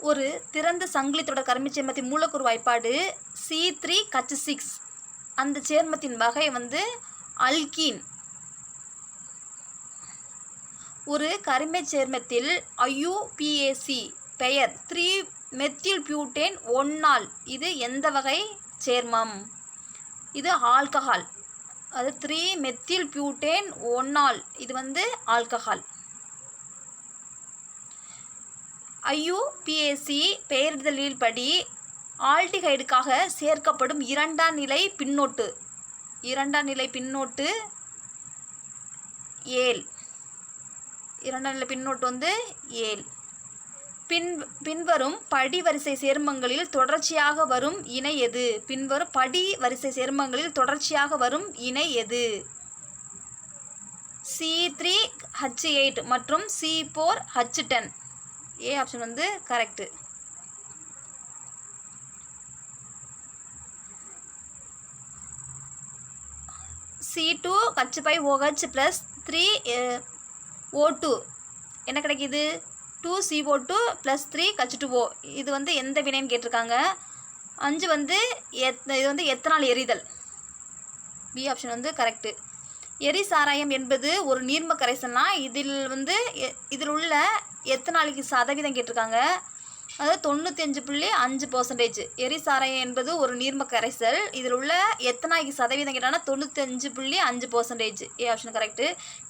ஒரு திறந்த சங்கிலி தொடர் கரிமச் சேர்மத்தின் மூலக்கூறு வாய்ப்பாடு C3H6. அந்த சேர்மத்தின் வகை வந்து அல்கீன். ஒரு கரிமச் சேர்மத்தில் IUPAC பெயர் 3-மெத்தில்பியூட்டேன் 1-ஆல். இது எந்த வகை சேர்மம்? இது ஆல்கஹால். அது 3-மெத்தில்பியூட்டேன் 1-ஆல். இது வந்து ஆல்கஹால். IUPAC பெயரிடுதலில் படி ஆல்டிஹைடுக்காக சேர்க்கப்படும் இரண்டாம் நிலை பின்னொட்டு ஏல். இரண்டாம் நிலை பின்னொட்டு வந்து ஏல். பின்வரும் படிவரிசை சேர்மங்களில் தொடர்ச்சியாக வரும் இணை எது? பின்வரும் படிவரிசை சேர்மங்களில் தொடர்ச்சியாக வரும் இணை எது? C3H8 மற்றும் C4H10. ஏ ஆப்ஷன் வந்து கரெக்டு. C2H5OH + 3O2 என்ன கிடைக்கிது? 2CO2 + 3H2O. இது வந்து எந்த வினைன்னு கேட்டிருக்காங்க. 5 வந்து இது வந்து எத்தனால் எரிதல். பி ஆப்ஷன் வந்து கரெக்டு. எரிசாராயம் என்பது ஒரு நீர்ம கரைசல்னா இதில் உள்ள எத்தனாலுக்கு சதவீதம் கேட்டிருக்காங்க. அதாவது 95.5%. எரிசாராயம் என்பது ஒரு நீர்ம கரைசல். இதில் உள்ள எத்தனாய்க்கு சதவீதம் கேட்டாங்கன்னா 95.5%. A option correct.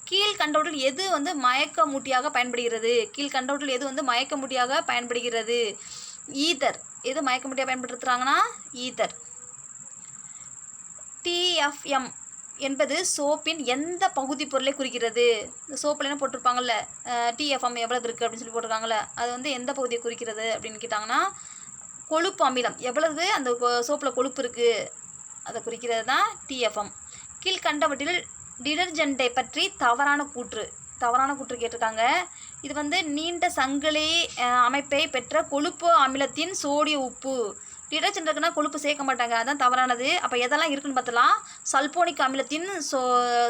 கீழ்கண்டவற்றில் எது வந்து மயக்கமூட்டியாக பயன்படுகிறது? ஈதர். எது மயக்கமூட்டியாக பயன்படுத்துகிறாங்கன்னா ஈதர். TFM என்பது சோப்பின் எந்த பகுதி பொருளை குறிக்கிறது? இந்த சோப்பில் என்ன போட்டிருப்பாங்கள்ல, TFM எவ்வளவு இருக்குது அப்படின்னு சொல்லி போட்டிருக்காங்கள்ல, அது வந்து எந்த பகுதியை குறிக்கிறது அப்படின்னு கேட்டாங்கன்னா கொழுப்பு அமிலம். எவ்வளவு அந்த சோப்பில் கொழுப்பு இருக்குது அதை குறிக்கிறது தான் TFM. கீழ்கண்டவற்றில் டிடர்ஜென்ட்டை பற்றி தவறான கூற்று கேட்டிருக்காங்க. இது வந்து நீண்ட சங்கிலி அமைப்பை பெற்ற கொழுப்பு அமிலத்தின் சோடிய உப்பு. டிடர்ஜென்ட் இருக்குன்னா கொழுப்பு சேர்க்க மாட்டாங்க, அதான் தவறானது. அப்போ எதெல்லாம் இருக்குன்னு பார்த்தலாம். சல்போனிக் அமிலத்தின்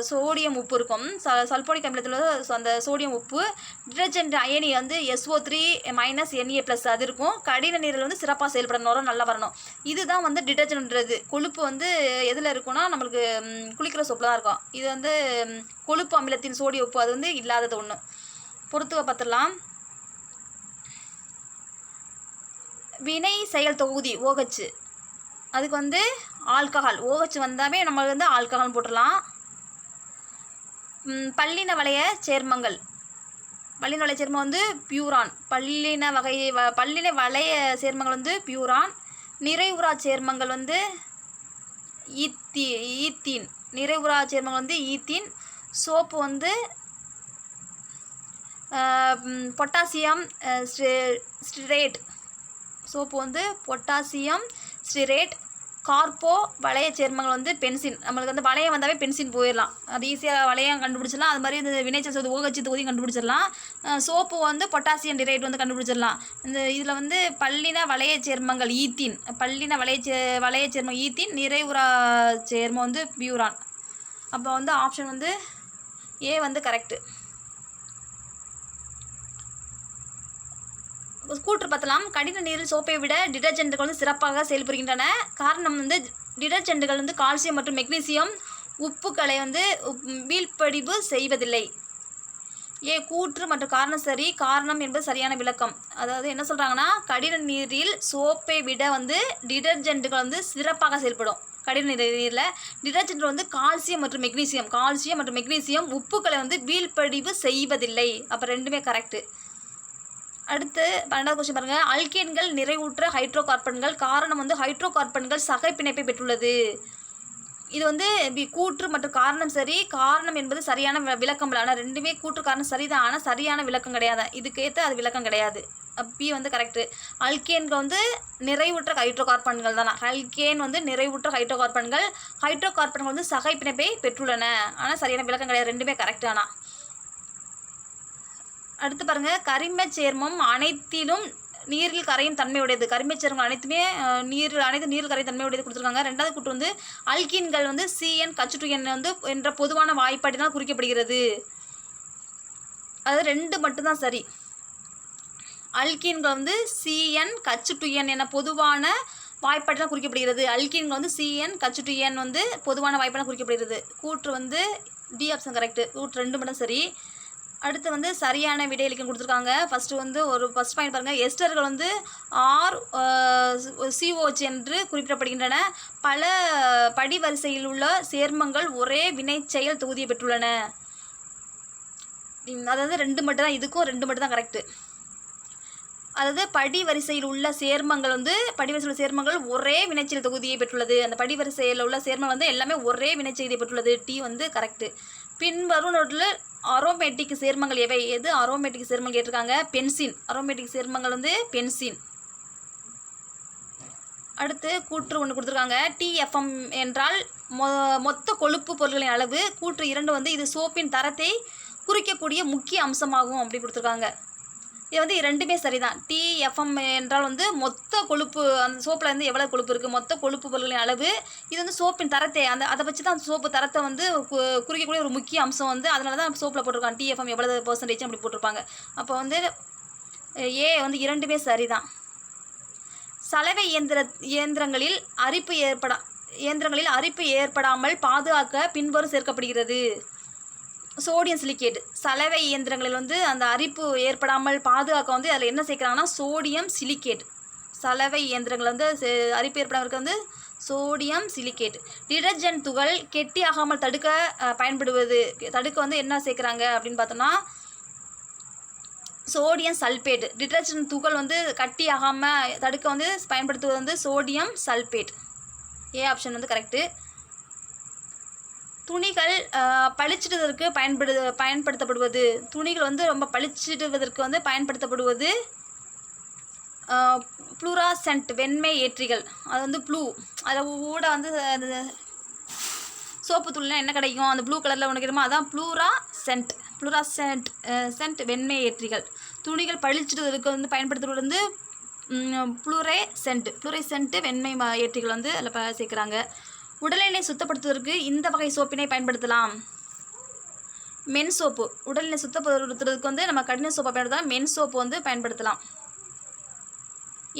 சோடியம் உப்பு இருக்கும். சல்போனிக் அமிலத்தில் அந்த சோடியம் உப்பு. டிடர்ஜென்ட் அயனி வந்து SO3 - Na+ அது இருக்கும். கடின நீரில் வந்து சிறப்பாக செயல்படணும், நல்லா வரணும். இதுதான் வந்து டிடர்ஜென்ட்ன்றது. கொழுப்பு வந்து எதில் இருக்குன்னா நம்மளுக்கு குளிக்கிற சோப்பில் தான் இருக்கும். இது வந்து கொழுப்பு அமிலத்தின் சோடிய உப்பு, அது வந்து இல்லாதது ஒன்று. பொறுத்துக்க பார்த்துடலாம். வினை செயல் தொகுதி OH, அதுக்கு வந்து ஆல்கஹால். OH வந்தாவே நம்ம வந்து ஆல்கஹால் போட்டுடலாம். பல்லின வளைய சேர்மங்கள் வந்து பியூரான். பல்லின வளைய சேர்மங்கள் வந்து பியூரான். நிறைவுறா சேர்மங்கள் வந்து ஈத்தீன். ஈத்தீன். சோப்பு வந்து பொட்டாசியம் ஸ்டிரேட். கார்போ வளைய சேர்மங்கள் வந்து பென்சின். நம்மளுக்கு வந்து வளையம் வந்தாவே பென்சின் போயிடலாம், அது ஈஸியாக வளையம் கண்டுபிடிச்சிடலாம். அது மாதிரி இந்த வினைச்சல் OH தொகுதியும் கண்டுபிடிச்சிடலாம். சோப்பு வந்து பொட்டாசியம் டிரைட் வந்து கண்டுபிடிச்சிடலாம். இதில் வந்து பல்லின வளைய சேர்மங்கள் ஈத்தீன். வளைய சேர்மம் ஈத்தீன். நிறைவுறா சேர்மம் வந்து பியூரான். அப்போ வந்து ஆப்ஷன் வந்து ஏ வந்து கரெக்டு. கூற்று பார்த்தலாம். கடின நீரில் சோப்பை விட டிடர்ஜென்ட்டுகள் வந்து சிறப்பாக செயல்புரிகின்றன. காரணம் வந்து டிடர்ஜென்ட்டுகள் வந்து கால்சியம் மற்றும் மெக்னீசியம் உப்புக்களை வந்து வீழ்படிவு செய்வதில்லை. ஏ கூற்று மற்றும் காரணம் சரி. காரணம் என்பது சரியான விளக்கம். அதாவது என்ன சொல்கிறாங்கன்னா, கடின நீரில் சோப்பை விட வந்து டிடர்ஜென்ட்டுகள் வந்து சிறப்பாக செயல்படும். கடின நீரில் டிடர்ஜென்ட் வந்து கால்சியம் மற்றும் மெக்னீசியம் உப்புக்களை வந்து வீழ்படிவு செய்வதில்லை. அப்போ ரெண்டுமே கரெக்டு. அடுத்து 12வது கொஸ்டின் பாருங்கள். அல்கேன்கள் நிறைவுற்ற ஹைட்ரோகார்பன்கள். காரணம் வந்து ஹைட்ரோகார்பன்கள் சகை பிணைப்பை பெற்றுள்ளது. இது வந்து கூற்று மற்றும் காரணம் சரி. காரணம் என்பது சரியான விளக்கம் இல்லை. ஆனால் ரெண்டுமே கூற்று காரணம் சரிதான், ஆனால் சரியான விளக்கம் கிடையாது. இதுக்கேற்ற அது விளக்கம் கிடையாது. பி வந்து கரெக்டு. அல்கேன்கள் வந்து நிறைவுற்ற ஹைட்ரோகார்பன்கள் தானே. அல்கேன் வந்து நிறைவுற்ற ஹைட்ரோகார்பன்கள் வந்து சகை பிணைப்பை பெற்றுள்ளன. ஆனால் சரியான விளக்கம் கிடையாது, ரெண்டுமே கரெக்டு. ஆனால் அடுத்து பாருங்கள். கரிமச் சேர்மம் அனைத்திலும் நீரில் கரையும் தன்மையுடையது. கரிமச் சேர்மங்கள் அனைத்துமே நீரில் கரையும் தன்மையுடையது கொடுத்துருக்காங்க. ரெண்டாவது கூற்று வந்து அல்கீன்கள் வந்து CnH2n வந்து என்ற பொதுவான வாய்ப்பாட்டினால் குறிக்கப்படுகிறது. அது 2 மட்டும்தான் சரி. அல்கீன்கள் வந்து CN H2N என பொதுவான வாய்ப்பாட்டெலாம் குறிக்கப்படுகிறது. அல்கீன்கள் வந்து CN H2N வந்து பொதுவான வாய்ப்பாட்டெலாம் குறிக்கப்படுகிறது. கூற்று வந்து டி ஆப்ஷன் கரெக்டு. கூற்று 2 மட்டும் சரி. அடுத்து வந்து சரியான விடையளிக்கம் கொடுத்துருக்காங்க. ஃபஸ்ட் பாயிண்ட் பாருங்கள். எஸ்டர்கள் வந்து COH என்று குறிப்பிடப்படுகின்றன. பல படிவரிசையில் உள்ள சேர்மங்கள் ஒரே வினைச்செயல் தொகுதியை பெற்றுள்ளன. அதாவது 2 மட்டும் தான், இதுக்கும் 2 மட்டும் தான் கரெக்டு. அதாவது படிவரிசையில் உள்ள சேர்மங்கள் ஒரே வினைச்செயல் தொகுதியை பெற்றுள்ளது. அந்த படிவரிசையில் உள்ள சேர்மங்கள் வந்து எல்லாமே ஒரே வினைச்செய்தியை பெற்றுள்ளது. டி வந்து கரெக்டு. பின்வரும் நோட்டில் அரோமேட்டிக் சேர்மங்கள் எவை? எது அரோமேட்டிக் சேர்மங்கள் கேட்டிருக்காங்க? பென்சின். அரோமேட்டிக் சேர்மங்கள் வந்து பென்சின். அடுத்து கூற்று 1 கொடுத்துருக்காங்க. TFM என்றால் மொத்த கொழுப்பு பொருட்களின் அளவு. கூற்று 2 வந்து இது சோப்பின் தரத்தை குறிக்கக்கூடிய முக்கிய அம்சமாகும் அப்படி கொடுத்துருக்காங்க. இது வந்து 2மே சரிதான். TFM என்றால் வந்து மொத்த கொழுப்பு, அந்த சோப்பில் வந்து எவ்வளோ கொழுப்பு இருக்குது, மொத்த கொழுப்பு பொருட்களின் அளவு. இது வந்து சோப்பின் தரத்தை, அதை வச்சு தான் சோப்பு தரத்தை வந்து குறிக்கக்கூடிய ஒரு முக்கிய அம்சம் வந்து, அதனால தான் சோப்பில் போட்டிருக்காங்க TFM எவ்வளோ % அப்படி போட்டிருப்பாங்க. அப்போ வந்து ஏ வந்து 2மே சரிதான். சலவை இயந்திரங்களில் அரிப்பு ஏற்படாமல் பாதுகாக்க பின்வரும் சேர்க்கப்படுகிறது. Sodium silicate. சலவை இயந்திரங்களில் வந்து அந்த அரிப்பு ஏற்படாமல் பாதுகாக்க வந்து அதில் என்ன சேர்க்குறாங்கன்னா சோடியம் சிலிக்கேட். சலவை இயந்திரங்கள் வந்து அரிப்பு ஏற்படாமல் இருக்க வந்து சோடியம் சிலிக்கேட். டிடர்ஜென்ட் துகள் கெட்டியாகாமல் தடுக்க வந்து என்ன சேர்க்குறாங்க அப்படின்னு பார்த்தோம்னா சோடியம் சல்பேட். டிடர்ஜென்ட் துகள் வந்து கட்டியாகாமல் தடுக்க வந்து பயன்படுத்துவது வந்து சோடியம் சல்பேட். ஏ ஆப்ஷன் வந்து கரெக்டு. துணிகள் பளிச்சிடுவதற்கு பயன்படுத்தப்படுவது. துணிகள் வந்து ரொம்ப பளிச்சிடுவதற்கு வந்து பயன்படுத்தப்படுவது ப்ளூராசென்ட் வெண்மை ஏற்றிகள். அது வந்து ப்ளூ. அதில் கூட வந்து அந்த சோப்பு தூள்னா என்ன கிடைக்கும்? அந்த ப்ளூ கலரில் ஒன்று கிடைக்குமா? அதான் ப்ளூராசென்ட் வெண்மை ஏற்றிகள். துணிகள் பளிச்சிடுவதற்கு வந்து பயன்படுத்துவது வந்து ப்ளூரசென்ட் வெண்மை ஏற்றிகள் வந்து அதில் சேர்க்குறாங்க. உடலினை சுத்தப்படுத்துவதற்கு இந்த வகை சோப்பினை பயன்படுத்தலாம். மென் சோப்பு. உடலினை சுத்தப்படுத்துறதுக்கு வந்து நம்ம கடின சோப்பை பயன்படுத்தலாம். மென் சோப்பு வந்து பயன்படுத்தலாம்.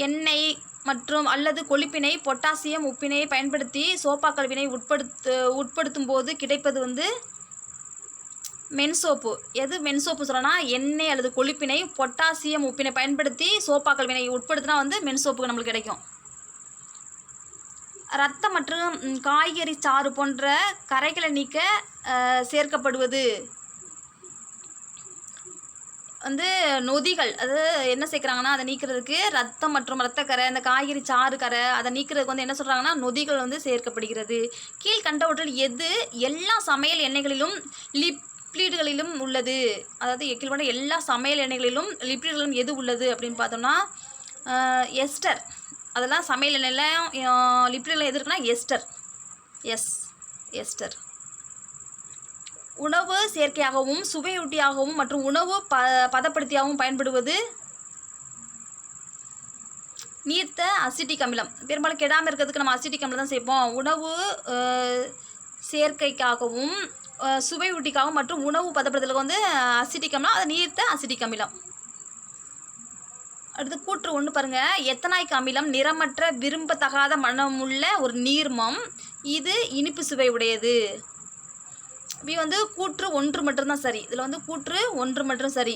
எண்ணெய் மற்றும் அல்லது கொழுப்பினை பொட்டாசியம் உப்பினை பயன்படுத்தி சோப்பாக்கள் வினை உட்படுத்தும் போது கிடைப்பது வந்து மென் சோப்பு. எது மென் சோப்பு சொல்லனா? எண்ணெய் அல்லது கொழுப்பினை பொட்டாசியம் உப்பினை பயன்படுத்தி சோப்பாக்கள் வினை உட்படுத்தினா வந்து மென் சோப்புக்கு நம்மளுக்கு கிடைக்கும். ரத்தம் மற்றும் காய்கறி சாறு போன்ற கரைகளை நீக்க சேர்க்கப்படுவது வந்து நொதிகள். அது என்ன சேர்க்குறாங்கன்னா அதை நீக்கிறதுக்கு ரத்தம் மற்றும் இரத்தக்கரை, அந்த காய்கறி சாறு கரை அதை நீக்கிறதுக்கு வந்து என்ன சொல்கிறாங்கன்னா நொதிகள் வந்து சேர்க்கப்படுகிறது. கீழ்கண்டவற்றில் எது எல்லா சமையல் எண்ணெய்களிலும் லிப்பிடுகளிலும் உள்ளது? அதாவது கீழ்கண்ட எல்லா சமையல் எண்ணெய்களிலும் லிப்பிடுகளிலும் எது உள்ளது அப்படின்னு பார்த்தோம்னா எஸ்டர். அதெல்லாம் சமையல் எண்ணெய்லாம் லிப்பிடில் எது இருக்குன்னா எஸ்டர். எஸ்டர். உணவு சேர்க்கையாகவும் சுவையூட்டியாகவும் மற்றும் உணவு பதப்படுத்தியாகவும் பயன்படுவது நீர்த்த அசிட்டிக் அமிலம். பெரும்பாலும் கெடாமல் இருக்கிறதுக்கு நம்ம அசிட்டிக் அமிலம் தான் சேர்ப்போம். உணவு சேர்க்கைக்காகவும் சுவையூட்டிக்காகவும் மற்றும் உணவு பதப்படுத்துறதுக்கு வந்து அசிட்டிக் அமிலம், அது நீர்த்த அசிட்டிக் அமிலம். அடுத்து கூற்று 1 பாருங்கள். எத்தனாய்க் அமிலம் நிறமற்ற விரும்பத்தகாத மனமுள்ள ஒரு நீர்மம். இது இனிப்பு சுவை உடையது. இப்படி வந்து கூற்று 1 மட்டும்தான் சரி. இதில் வந்து கூற்று 1 மட்டும் சரி.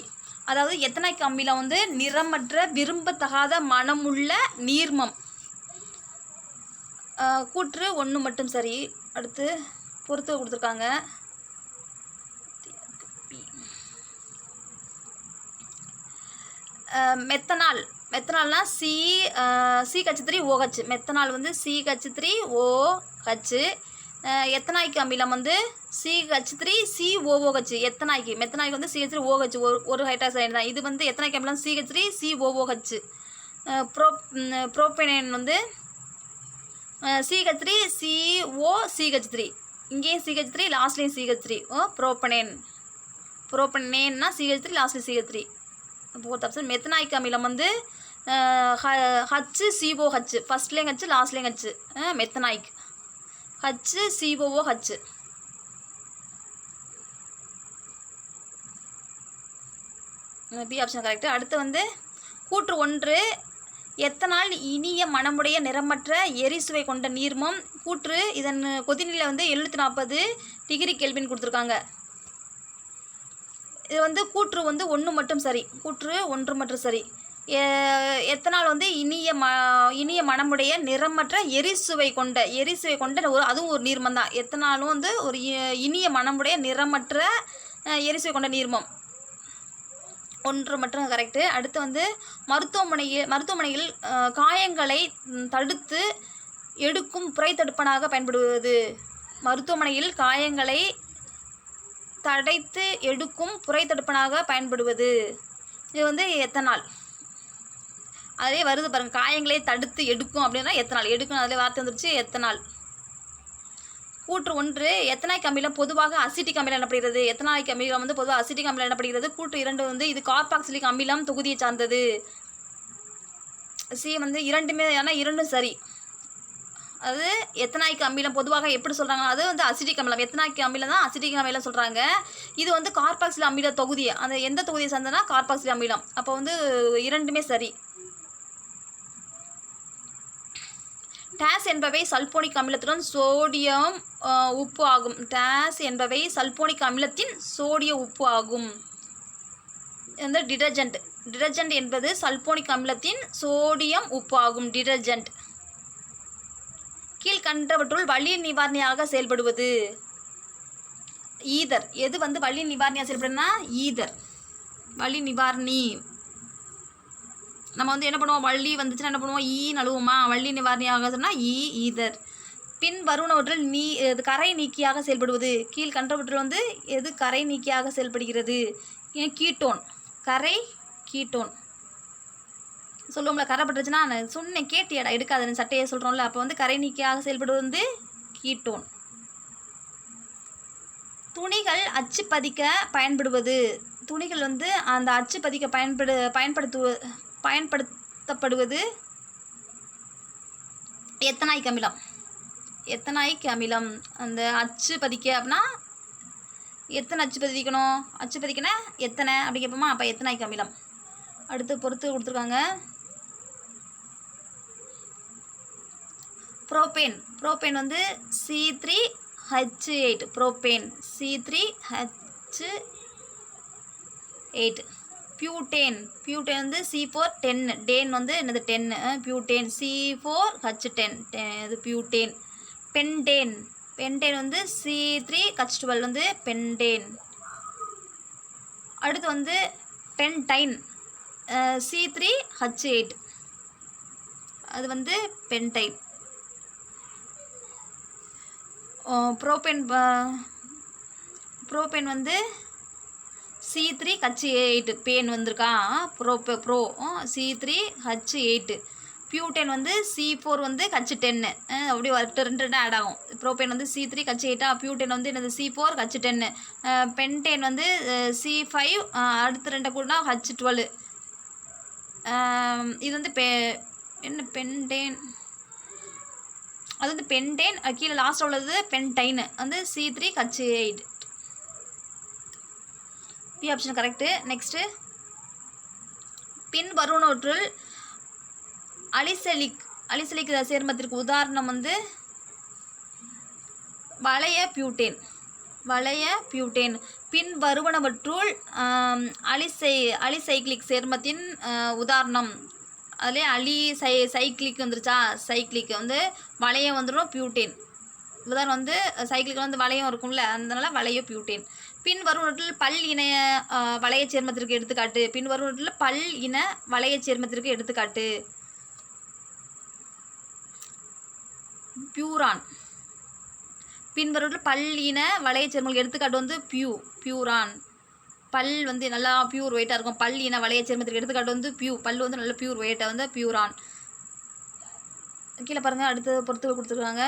அதாவது எத்தனாய்க் அமிலம் வந்து நிறமற்ற விரும்பத்தகாத மனமுள்ள நீர்மம். கூற்று 1 மட்டும் சரி. அடுத்து பொறுத்து கொடுத்துருக்காங்க. மெத்தனால்னா CH3OH. மெத்தனால் வந்து CH3OH. எத்தனாய்க்கு அமிலம் வந்து CH3COOH. மெத்தனாய்க்கு வந்து CH3OH ஒரு ஹைட்ராக்சைடு தான். இது வந்து எத்தனாய்க்கு அமிலம் CH3COOH. புரோப்பனேன் வந்து CH3COCH3. இங்கேயும் CH3 லாஸ்ட்லேயும் CH3. புரோப்பனேன்னா CH3 லாஸ்ட்லேயும் CH3. Fourth option. மெத்தனாய்க் அமிலம் வந்து HCOH. ஃபஸ்ட்லேயும் H லாஸ்ட்லேயும் H. மெத்தனாய்க் HCOOH. B option correct. அடுத்து வந்து கூற்று 1 எத்தனால் இனிய மணமுடைய நிறமற்ற எரிசுவை கொண்ட நீர்மம். கூற்று இதன் கொதிநிலை வந்து 740 டிகிரி கெல்வின் கொடுத்துருக்காங்க. இது வந்து கூற்று வந்து 1 மட்டும் சரி. கூற்று 1 மட்டும் சரி. எத்தனால் வந்து இனிய மணமுடைய நிறமற்ற எரிசுவை கொண்ட அதுவும் ஒரு நீர்மம் தான். எத்தனாலும் வந்து ஒரு இனிய மணமுடைய நிறமற்ற எரிசுவை கொண்ட நீர்மம். 1 மட்டும் கரெக்டு. அடுத்து வந்து மருத்துவமனையில் காயங்களை தடுத்து எடுக்கும் புரைத்தடுப்பனாக பயன்படுவது. மருத்துவமனையில் காயங்களை தடைத்து எடுக்கும் புரைத்தடுப்பனாக பயன்படுவது. இது வந்து எத்தனால். அதிலே வருது பாருங்கள், காயங்களை தடுத்து எடுக்கும் அப்படின்னா எத்தனால். எடுக்கணும் அதிலே வார்த்தை வந்துருச்சு, எத்தனால். கூற்று 1 எத்தனாய்க் அமிலம் பொதுவாக அசிட்டிக் அமிலம் எனப்படுகிறது. எத்தனாய்க் அமிலம் வந்து பொதுவாக அசிட்டிக் அமிலம் எனப்படுகிறது. கூற்று 2 வந்து இது கார்பாக்சிலிக் அமிலம் தொகுதியை சார்ந்தது. சி வந்து இரண்டுமே, ஆனால் இரண்டும் சரி. அது எத்தனாய்க்கு அமிலம் பொதுவாக எப்படி சொல்கிறாங்க, அது வந்து அசிட்டிக் அமிலம். எத்தனாய்க்கு அமிலம் தான் அசிட்டிக் அமிலம் சொல்கிறாங்க. இது வந்து கார்பாக்சிலிக் அமில தொகுதி. அந்த எந்த தொகுதியை சார்ந்தனா கார்பாக்சிலிக் அமிலம். அப்போ வந்து இரண்டுமே சரி. டேஸ் என்பவை சல்போனிக் அமிலத்துடன் சோடியம் உப்பு ஆகும். டேஸ் என்பவை சல்போனிக் அமிலத்தின் சோடிய உப்பு ஆகும். இந்த டிடர்ஜென்ட் என்பது சல்போனிக் அமிலத்தின் சோடியம் உப்பு ஆகும். டிடர்ஜென்ட். கீழ்கண்டவற்றுள் வலி நிவாரணியாக செயல்படுவது. ஈதர். எது வந்து வலி நிவாரணியாக செயல்படுதுன்னா ஈதர். வலி நிவாரணி. நம்ம வந்து என்ன பண்ணுவோம், வள்ளி வந்துச்சுன்னா என்ன பண்ணுவோம், நழுவுமா. வள்ளி நிவாரணியாக சொன்னால் ஈதர். பின் வருவனவற்றில் கரை நீக்கியாக செயல்படுவது. கீழ்கண்டவற்றில் வந்து எது கரை நீக்கியாக செயல்படுகிறது. கீட்டோன். கரை கீட்டோன் சொல்லுவோம்ல, கரை பட்டுருச்சுன்னா நான் சொன்னேன் கேட்டியடா எடுக்காதுன்னு சட்டையை சொல்கிறோம்ல. அப்போ வந்து கரை நீக்கியாக செயல்படுவது வந்து கீட்டோன். துணிகள் அச்சு பதிக்க பயன்படுவது. துணிகள் வந்து அந்த அச்சு பதிக்க பயன்படுத்தப்படுவது எத்தனாய்க் அமிலம். எத்தனாய்க் அமிலம். அந்த அச்சு பதிக்க அப்படின்னா எத்தனை அச்சு பதிக்கணும், அச்சு பதிக்கனா எத்தனை அப்படி கேட்போமா. அப்போ எத்தனாய்க் அமிலம். அடுத்து பொறுத்து கொடுத்துருக்காங்க. புரோபேன் வந்து C3H8. Propane C3H8. பியூட்டேன் வந்து C410. டேன் வந்து என்னது 10. Butane C4H10. இது பியூட்டேன். பென்டேன் வந்து C3H12 வந்து பென்டேன். அடுத்து வந்து பென்டைன் C3H8. அது வந்து பென்டைன். புரோபேன் வந்து C3H8 பேன் வந்திருக்கா. Bro C3H8. பியூட்டேன் வந்து C4 வந்து H10. அப்படி ரெண்டு ஆட் ஆகும். புரோபேன் வந்து C3H8. பியூட்டேன் வந்து என்னது C4H10. பென்டேன் வந்து C5. அடுத்து ரெண்டை கூடனா H12. இது வந்து என்ன பென்டேன், அது வந்து பென்டேன். கீழே லாஸ்ட் உள்ளது பென்டைன் வந்து C3H8. B option correct. Next பின் வருவனவற்றுள் அலிசலிக் சேர்மத்திற்கு உதாரணம் வந்து வளைய பியூட்டேன். பின் வருவனவற்றுள் அலிசைக்ளிக் சேர்மத்தின் உதாரணம். அதிலே சைக்ளிக் வந்துருச்சா. சைக்ளிக் வந்து வளையம் வந்துடும் பியூட்டேன். உதாரணம் வந்து சைக்கிளுக்கு வந்து வளையம் இருக்கும்ல, அதனால வளைய பியூட்டேன். பின் வருவனவற்றில் பல் இன வளைய சேர்மத்திற்கு எடுத்துக்காட்டு. பின் வருவனவற்றில் பல் இன வளைய சேர்மத்திற்கு எடுத்துக்காட்டு. பியூரான். பின் வருவனவற்றில் பல் இன வளைய சேர்மங்களுக்கு எடுத்துக்காட்டு வந்து பியூரான். பல் வந்து நல்லா பியூர் வெயிட்டாக இருக்கும். பல் இன வளைய சேர்மத்திற்கு எடுத்துக்காட்டு வந்து பல் வந்து நல்ல பியூர் வெயிட்டாக வந்து பியூரான். கீழே பாருங்கள், அடுத்து பொறுத்து கொடுத்துருக்காங்க.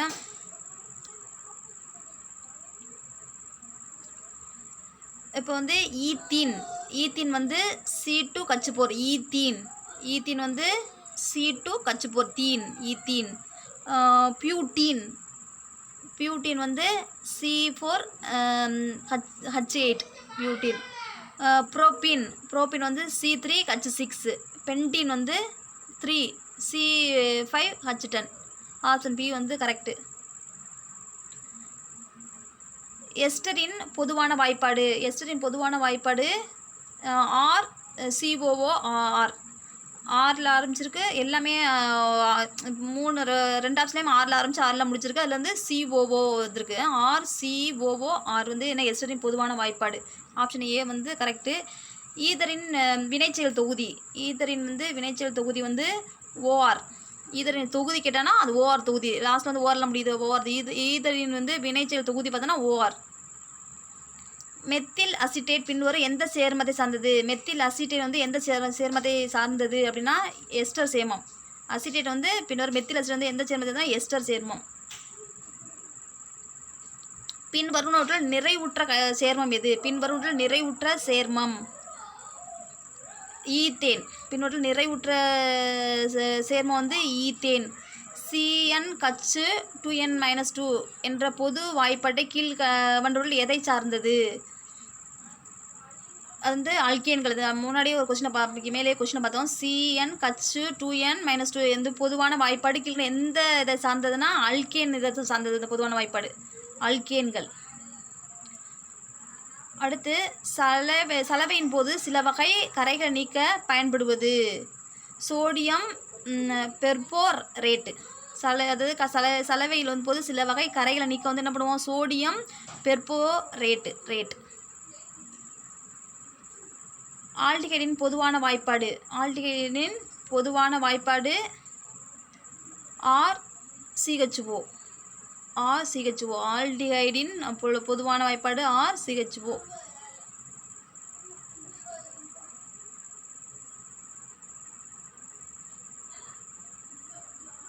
இப்போ வந்து ஈத்தீன் வந்து C2H4. ஈத்தீன் வந்து C2H4 ஈத்தீன். பியூட்டீன் வந்து C4H8 பியூட்டீன். புரோப்பீன் வந்து C3H6. பென்டீன் வந்து 3C5H10. ஆப்ஷன் பி வந்து கரெக்டு. எஸ்டரின் பொதுவான வாய்ப்பாடு. எஸ்டரின் பொதுவான வாய்ப்பாடு RCOOR. ஆறில் ஆரம்பிச்சிருக்கு. எல்லாமே 2 ஆப்ஷன்லேயும் ஆறில் ஆரம்பிச்சு ஆறில் முடிச்சிருக்கு. அதில் வந்து COO இருக்கு. RCOOR வந்து என்ன எஸ்டரின் பொதுவான வாய்ப்பாடு. ஆப்ஷன் ஏ வந்து கரெக்டு. ஈதரின் வினைச்செயல் தொகுதி. ஈதரின் வந்து வினைச்செயல் தொகுதி வந்து OR. ஈதரின் தொகுதி கேட்டானா அது OR தொகுதி. லாஸ்ட்டில் வந்து ஓரில் முடியுது OR. ஈதரின் வந்து வினைச்செயல் தொகுதி பார்த்தோன்னா OR. மெத்தில் அசிட்டேட் பின்வரும் எந்த சேர்மத்தை சார்ந்தது? மெத்தில் அசிட்டேட் வந்து எந்த சேர்மத்தை சார்ந்தது அப்படின்னா எஸ்டர் சேர்மம். அசிட்டேட் வந்து பின்வரும் மெத்தில் அசிட்டேட் வந்து எந்த சேர்மத்தை தான் எஸ்டர் சேர்மம். பின்வருவனவற்றில் நிறைவுற்ற சேர்மம் எது? பின்வருவனவற்றில் நிறைவுற்ற சேர்மம் ஈத்தேன். பின்வற்றில் நிறைவுற்ற சேர்மம் வந்து ஈத்தேன். CnH2n-2 என்ற பொது வாய்ப்பாட்டை கீழ்கண்டவற்றில் எதை சார்ந்தது? அது வந்து அல்கேன்கள். முன்னாடியே ஒரு கொஸ்டினை மேலே கொஸ்டினை பார்த்தோம். CnH2n-2 எந்த பொதுவான வாய்ப்பாடு கீழே எந்த இதை சார்ந்ததுன்னா அல்கேன் இதை சார்ந்தது. இந்த பொதுவான வாய்ப்பாடு அல்கேன்கள். அடுத்து சலவையின் போது சில வகை கரைகளை நீக்க பயன்படுவது சோடியம் பெர்போரேட்டு. அதாவது சலவையில் வந்து போது சில வகை கரைகளை நீக்க வந்து என்ன பண்ணுவோம்? Sodium perborate. ஆல்டிகைடின் பொதுவான வாய்ப்பாடு. ஆல்டிகைடின் பொதுவான வாய்ப்பாடு RCHO. ஆல்டிகைடின் பொதுவான வாய்ப்பாடு RCHO.